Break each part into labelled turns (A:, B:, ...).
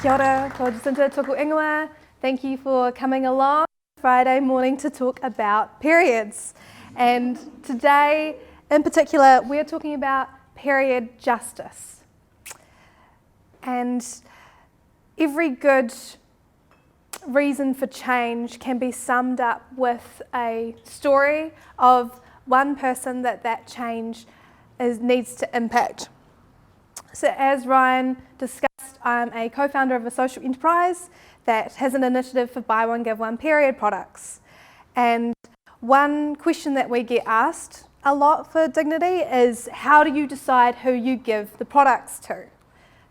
A: Kia ora, ko Jacinta tōku ingoa. Thank you for coming along Friday morning to talk about periods. And today, in particular, we're talking about period justice. And every good reason for change can be summed up with a story of one person that change needs to impact. So as Ryan discussed, I'm a co-founder of a social enterprise that has an initiative for buy one, give one period products. And one question that we get asked a lot for Dignity is, how do you decide who you give the products to?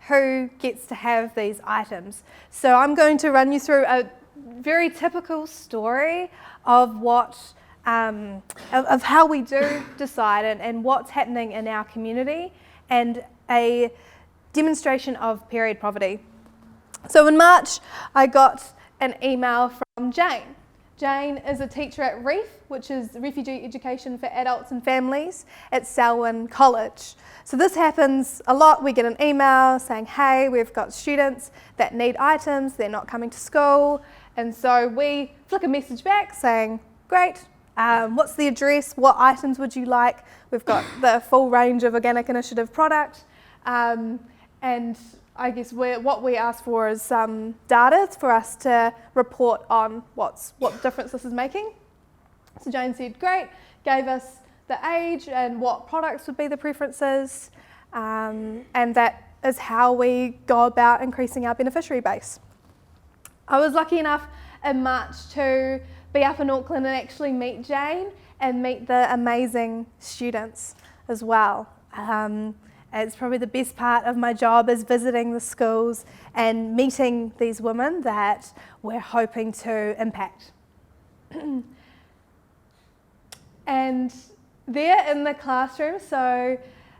A: Who gets to have these items? So I'm going to run you through a very typical story of what of how we do decide and what's happening in our community, and a demonstration of period poverty. So in March, I got an email from Jane. Jane is a teacher at REEF, which is Refugee Education for Adults and Families at Selwyn College. So this happens a lot. We get an email saying, hey, we've got students that need items, they're not coming to school. And so we flick a message back saying, great, what's the address? What items would you like? We've got the full range of Organic Initiative product. And I guess what we ask for is some data for us to report on what difference this is making. So Jane said, great, gave us the age and what products would be the preferences, and that is how we go about increasing our beneficiary base. I was lucky enough in March to be up in Auckland and actually meet Jane and meet the amazing students as well. It's probably the best part of my job is visiting the schools and meeting these women that we're hoping to impact. And they're in the classroom, so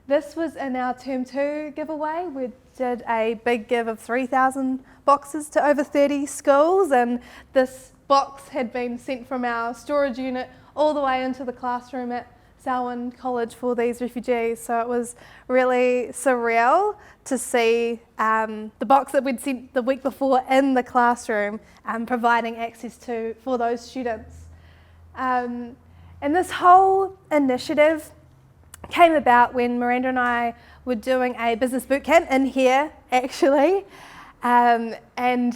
A: this was in our Term 2 giveaway. We did a big give of 3,000 boxes to over 30 schools, and this box had been sent from our storage unit all the way into the classroom at Selwyn College for these refugees. So it was really surreal to see the box that we'd sent the week before in the classroom providing access for those students. And this whole initiative came about when Miranda and I were doing a business boot camp in here, actually, and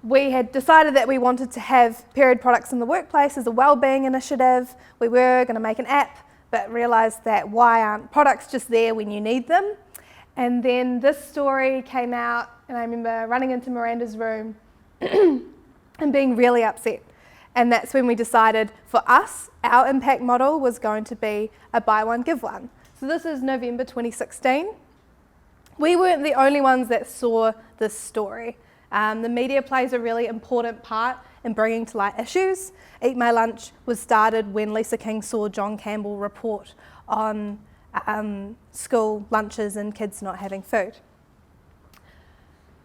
A: we had decided that we wanted to have period products in the workplace as a wellbeing initiative. We were going to make an app, but realised that why aren't products just there when you need them? And then this story came out, and I remember running into Miranda's room and being really upset. And that's when we decided for us, our impact model was going to be a buy one, give one. So this is November 2016. We weren't the only ones that saw this story. The media plays a really important part in bringing to light issues. Eat My Lunch was started when Lisa King saw John Campbell report on school lunches and kids not having food.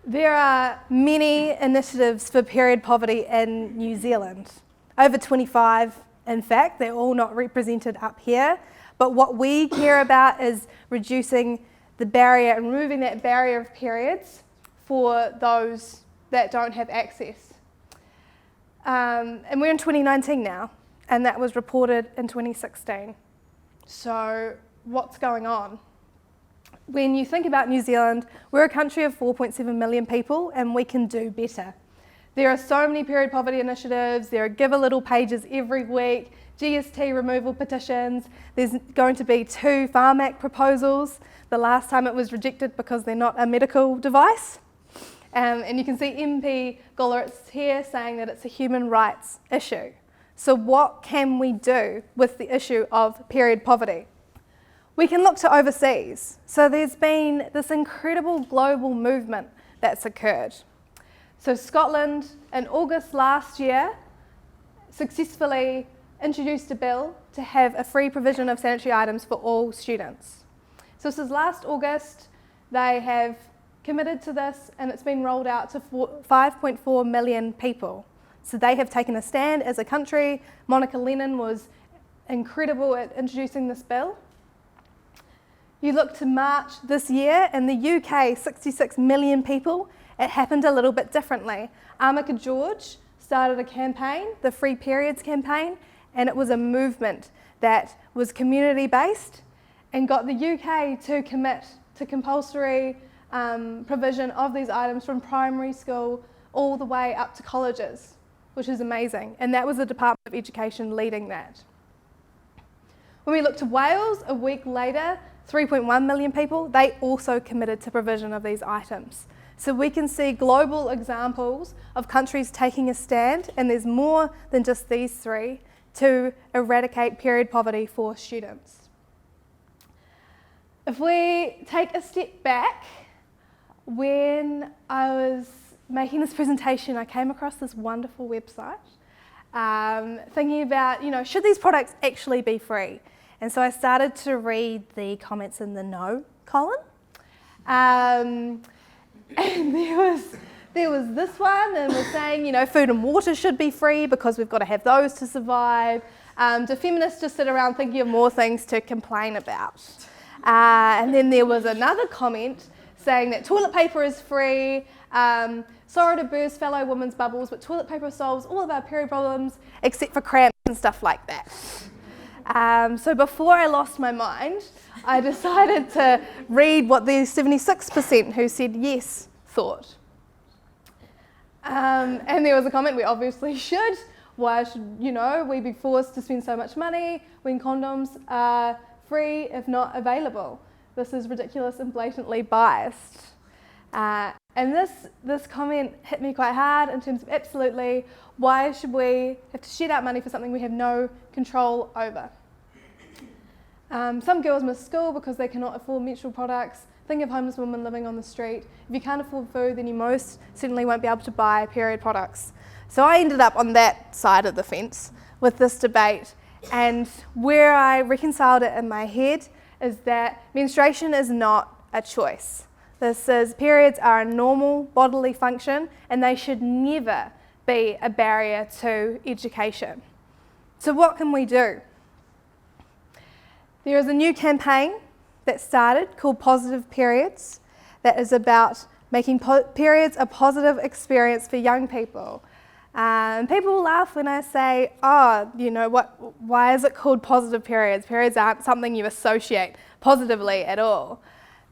A: There are many initiatives for period poverty in New Zealand. Over 25, in fact, they're all not represented up here. But what we care about is reducing the barrier and removing that barrier of periods for those that don't have access. And we're in 2019 now, and that was reported in 2016. So what's going on? When you think about New Zealand, we're a country of 4.7 million people, and we can do better. There are so many period poverty initiatives, there are Give a Little pages every week, GST removal petitions, there's going to be 2 Farm Act proposals. The last time it was rejected because they're not a medical device. And you can see MP Golleritz here saying that it's a human rights issue. So what can we do with the issue of period poverty? We can look to overseas. So there's been this incredible global movement that's occurred. So Scotland, in August last year, successfully introduced a bill to have a free provision of sanitary items for all students. So since last August, they have committed to this, and it's been rolled out to 5.4 million people. So they have taken a stand as a country. Monica Lennon was incredible at introducing this bill. You look to March this year, in the UK, 66 million people it happened a little bit differently. Amika George started a campaign, the Free Periods campaign, and it was a movement that was community-based and got the UK to commit to compulsory provision of these items from primary school all the way up to colleges, which is amazing. And that was the Department of Education leading that. When we look to Wales, a week later, 3.1 million people, they also committed to provision of these items. So we can see global examples of countries taking a stand, and there's more than just these three, to eradicate period poverty for students. If we take a step back, when I was making this presentation, I came across this wonderful website, thinking about, should these products actually be free? And so I started to read the comments in the no column. And there was this one, and was saying, food and water should be free because we've got to have those to survive. Do feminists just sit around thinking of more things to complain about? And then there was another comment saying that toilet paper is free. Sorry to burst fellow women's bubbles, but toilet paper solves all of our period problems except for cramps and stuff like that. So before I lost my mind, I decided to read what the 76% who said yes thought. And there was a comment, we obviously should. Why should, we be forced to spend so much money when condoms are free if not available? This is ridiculous and blatantly biased. And this comment hit me quite hard in terms of absolutely, why should we have to shed out money for something we have no control over? Some girls miss school because they cannot afford menstrual products. Think of homeless women living on the street. If you can't afford food, then you most certainly won't be able to buy period products. So I ended up on that side of the fence with this debate, and where I reconciled it in my head is that menstruation is not a choice. Periods are a normal bodily function, and they should never be a barrier to education. So what can we do? There is a new campaign that started called Positive Periods that is about making periods a positive experience for young people. People laugh when I say, why is it called positive periods? Periods aren't something you associate positively at all.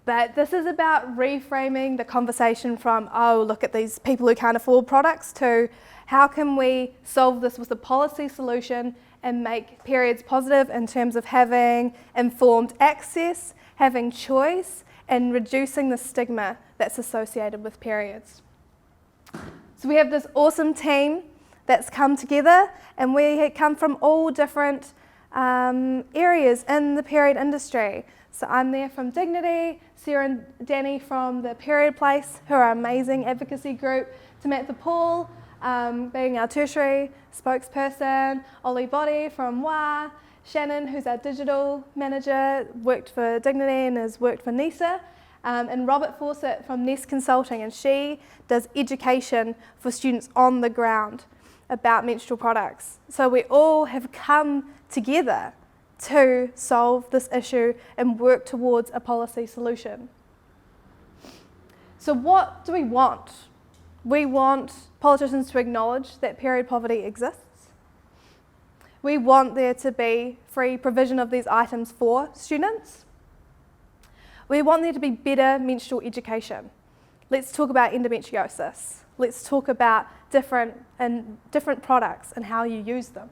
A: But this is about reframing the conversation from, look at these people who can't afford products, to how can we solve this with a policy solution and make periods positive in terms of having informed access, having choice, and reducing the stigma that's associated with periods. So we have this awesome team that's come together, and we come from all different areas in the period industry. So I'm there from Dignity, Sarah and Danny from the Period Place, who are an amazing advocacy group, Samantha Paul, being our tertiary spokesperson, Ollie Boddy from WA, Shannon, who's our digital manager, worked for Dignity and has worked for NISA, and Robert Fawcett from Nest Consulting, and she does education for students on the ground about menstrual products. So we all have come together to solve this issue and work towards a policy solution. So what do we want? We want politicians to acknowledge that period poverty exists. We want there to be free provision of these items for students. We want there to be better menstrual education. Let's talk about endometriosis. Let's talk about different products and how you use them.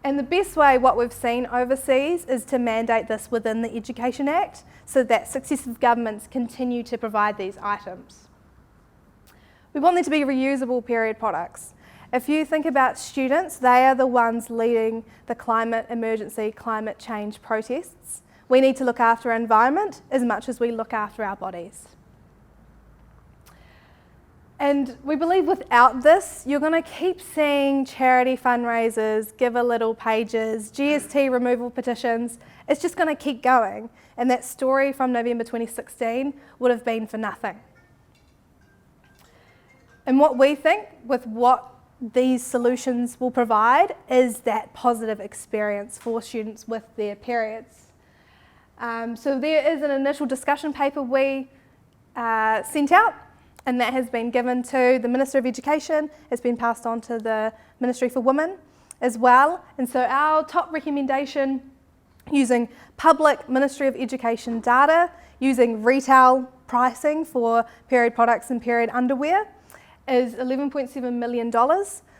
A: And the best way, what we've seen overseas, is to mandate this within the Education Act so that successive governments continue to provide these items. We want there to be reusable period products. If you think about students, they are the ones leading the climate emergency, climate change protests. We need to look after our environment as much as we look after our bodies. And we believe without this, you're going to keep seeing charity fundraisers, Give a Little pages, GST removal petitions. It's just going to keep going. And that story from November 2016 would have been for nothing. And what we think with what these solutions will provide is that positive experience for students with their periods. So there is an initial discussion paper we sent out and that has been given to the Minister of Education. It's been passed on to the Ministry for Women as well. And so our top recommendation, using public Ministry of Education data, using retail pricing for period products and period underwear, is $11.7 million.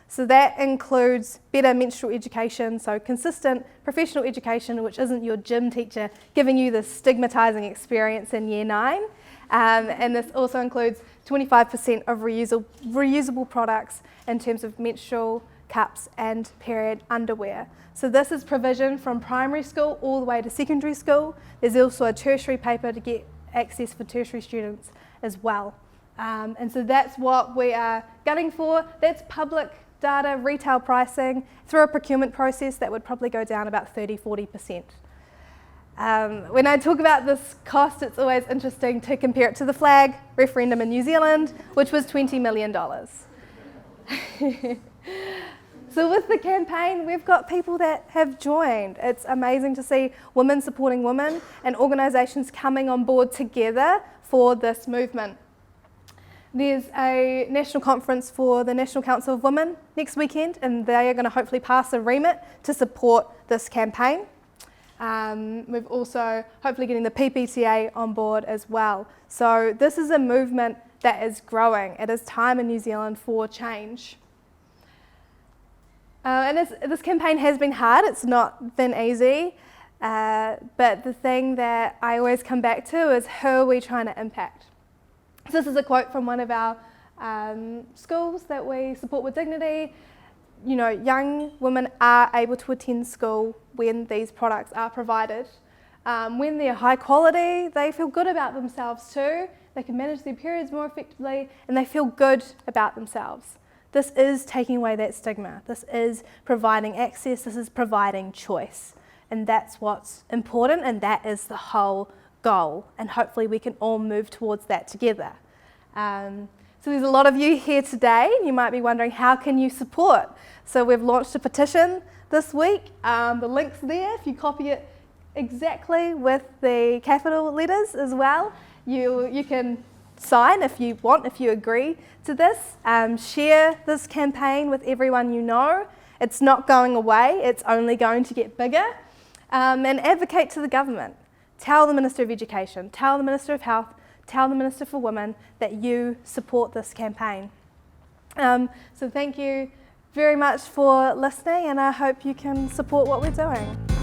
A: So that includes better menstrual education, so consistent professional education, which isn't your gym teacher giving you this stigmatising experience in Year 9. And this also includes 25% of reusable products in terms of menstrual cups and period underwear. So this is provision from primary school all the way to secondary school. There's also a tertiary paper to get access for tertiary students as well. And so that's what we are gunning for. That's public data, retail pricing, through a procurement process that would probably go down about 30–40%. When I talk about this cost, it's always interesting to compare it to the flag referendum in New Zealand, which was $20 million. So with the campaign, we've got people that have joined. It's amazing to see women supporting women and organisations coming on board together for this movement. There's a national conference for the National Council of Women next weekend, and they are going to hopefully pass a remit to support this campaign. We've also hopefully getting the PPTA on board as well. So this is a movement that is growing. It is time in New Zealand for change. And this campaign has been hard. It's not been easy. But the thing that I always come back to is, who are we trying to impact? So this is a quote from one of our schools that we support with Dignity. You know, young women are able to attend school when these products are provided. When they're high quality, they feel good about themselves too. They can manage their periods more effectively, and they feel good about themselves. This is taking away that stigma. This is providing access. This is providing choice. And that's what's important, and that is the whole goal. And hopefully we can all move towards that together. So there's a lot of you here today, and you might be wondering, how can you support? So we've launched a petition this week. The link's there. If you copy it exactly with the capital letters as well, you can sign if you want, if you agree to this. Share this campaign with everyone you know. It's not going away. It's only going to get bigger. And advocate to the government. Tell the Minister of Education, tell the Minister of Health, tell the Minister for Women that you support this campaign. So thank you very much for listening, and I hope you can support what we're doing.